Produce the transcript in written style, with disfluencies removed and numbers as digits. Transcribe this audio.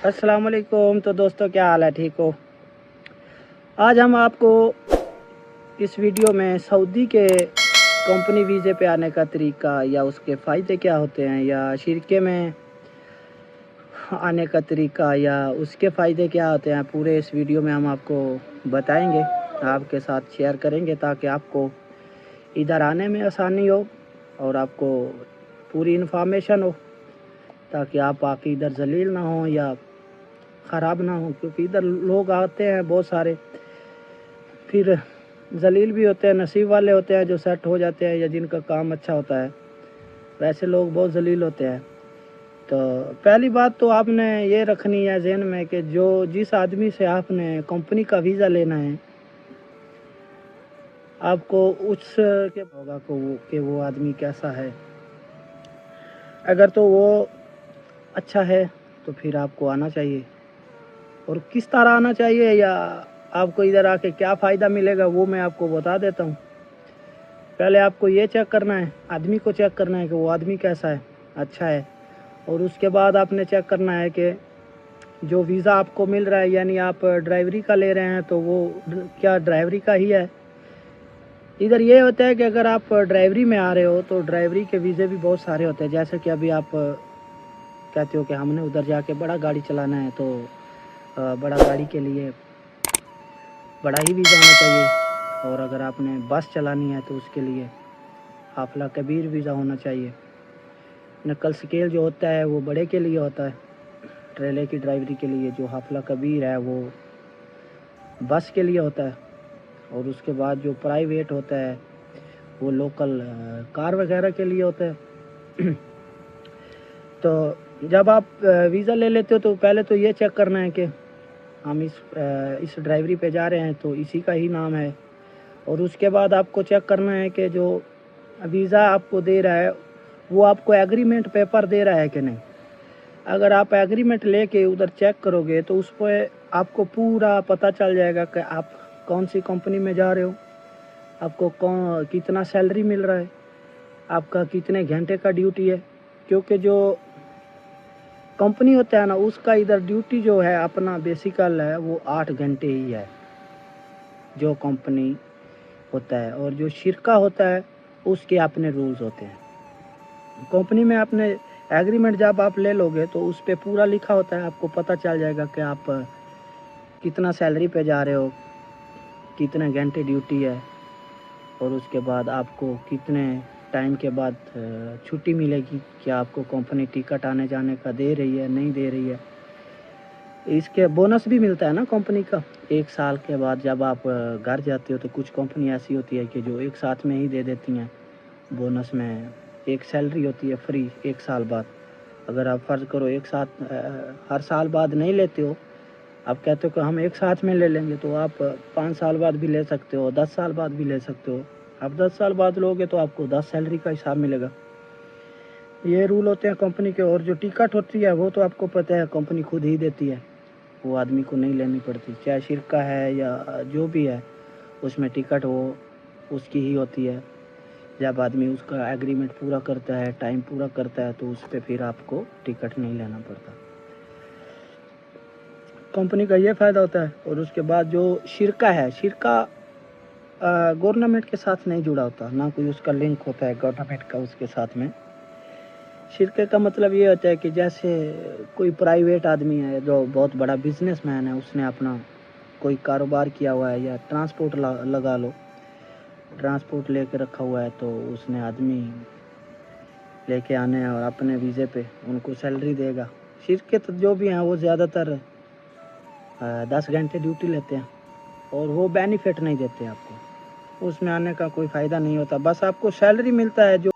अस्सलाम वालेकुम। तो दोस्तों, क्या हाल है? ठीक हो? आज हम आपको इस वीडियो में सऊदी के कंपनी वीज़े पे आने का तरीका या उसके फ़ायदे क्या होते हैं, या शिरके में आने का तरीका या उसके फ़ायदे क्या होते हैं, पूरे इस वीडियो में हम आपको बताएंगे, आपके साथ शेयर करेंगे, ताकि आपको इधर आने में आसानी हो और आपको पूरी इन्फॉर्मेशन हो, ताकि आप आके इधर ज़लील ना हो या ख़राब ना हो। क्योंकि इधर लोग आते हैं बहुत सारे, फिर ज़लील भी होते हैं। नसीब वाले होते हैं जो सेट हो जाते हैं या जिनका काम अच्छा होता है, वैसे लोग बहुत ज़लील होते हैं। तो पहली बात तो आपने ये रखनी है ज़हन में कि जिस आदमी से आपने कंपनी का वीज़ा लेना है, आपको उसके होगा कि वो आदमी कैसा है। अगर तो वो अच्छा है तो फिर आपको आना चाहिए, और किस तरह आना चाहिए या आपको इधर आके क्या फ़ायदा मिलेगा वो मैं आपको बता देता हूँ। पहले आपको ये चेक करना है, आदमी को चेक करना है कि वो आदमी कैसा है, अच्छा है। और उसके बाद आपने चेक करना है कि जो वीज़ा आपको मिल रहा है, यानी आप ड्राइवरी का ले रहे हैं, तो वो क्या ड्राइवरी का ही है। इधर ये होता है कि अगर आप ड्राइवरी में आ रहे हो तो ड्राइवरी के वीज़े भी बहुत सारे होते हैं। जैसे कि अभी आप कहते हो कि हमने उधर जाके बड़ा गाड़ी चलाना है, तो बड़ा गाड़ी के लिए बड़ा ही वीज़ा होना चाहिए। और अगर आपने बस चलानी है तो उसके लिए हाफला कबीर वीज़ा होना चाहिए। नकल स्केल जो होता है वो बड़े के लिए होता है, ट्रेले की ड्राइवरी के लिए। जो हाफला कबीर है वो बस के लिए होता है। और उसके बाद जो प्राइवेट होता है वो लोकल कार वगैरह के लिए होता है। तो जब आप वीज़ा ले लेते हो तो पहले तो ये चेक करना है कि हम इस ड्राइवरी पे जा रहे हैं तो इसी का ही नाम है। और उसके बाद आपको चेक करना है कि जो वीज़ा आपको दे रहा है वो आपको एग्रीमेंट पेपर दे रहा है कि नहीं। अगर आप एग्रीमेंट लेके उधर चेक करोगे तो उस पर आपको पूरा पता चल जाएगा कि आप कौन सी कंपनी में जा रहे हो, आपको कितना सैलरी मिल रहा है, आपका कितने घंटे का ड्यूटी है। क्योंकि जो कंपनी होता है ना, उसका इधर ड्यूटी जो है अपना बेसिकल है वो 8 घंटे ही है जो कंपनी होता है। और जो शिरका होता है उसके अपने रूल्स होते हैं। कंपनी में आपने एग्रीमेंट जब आप ले लोगे तो उस पर पूरा लिखा होता है, आपको पता चल जाएगा कि आप कितना सैलरी पे जा रहे हो, कितने घंटे ड्यूटी है, और उसके बाद आपको कितने टाइम के बाद छुट्टी मिलेगी, क्या आपको कंपनी टिकट आने जाने का दे रही है, नहीं दे रही है। इसके बोनस भी मिलता है ना कंपनी का। 1 साल के बाद जब आप घर जाते हो तो कुछ कंपनी ऐसी होती है कि जो एक साथ में ही दे देती हैं बोनस में। एक सैलरी होती है फ्री 1 साल बाद। अगर आप फ़र्ज़ करो एक साथ हर साल बाद नहीं लेते हो, आप कहते हो कि हम एक साथ में ले लेंगे, तो आप 5 साल बाद भी ले सकते हो, 10 साल बाद भी ले सकते हो। आप 10 साल बाद लोगे तो आपको 10 सैलरी का हिसाब मिलेगा। ये रूल होते हैं कंपनी के। और जो टिकट होती है वो तो आपको पता है कंपनी खुद ही देती है, वो आदमी को नहीं लेनी पड़ती। चाहे शिरका है या जो भी है, उसमें टिकट वो उसकी ही होती है। जब आदमी उसका एग्रीमेंट पूरा करता है, टाइम पूरा करता है, तो उस पर फिर आपको टिकट नहीं लेना पड़ता। कंपनी का ये फ़ायदा होता है। और उसके बाद जो शिरका है, शिरका गवर्नमेंट के साथ नहीं जुड़ा होता, ना कोई उसका लिंक होता है गवर्नमेंट का उसके साथ में। शिरके का मतलब ये होता है कि जैसे कोई प्राइवेट आदमी है जो बहुत बड़ा बिजनेसमैन है, उसने अपना कोई कारोबार किया हुआ है, या ट्रांसपोर्ट लगा लो, ट्रांसपोर्ट लेके रखा हुआ है, तो उसने आदमी लेके आने हैं और अपने वीज़े पे उनको सैलरी देगा। शिरके तो जो भी हैं वो ज़्यादातर 10 घंटे ड्यूटी लेते हैं, और वो बेनिफिट नहीं देते आपको, उसमें आने का कोई फ़ायदा नहीं होता। बस आपको सैलरी मिलता है जो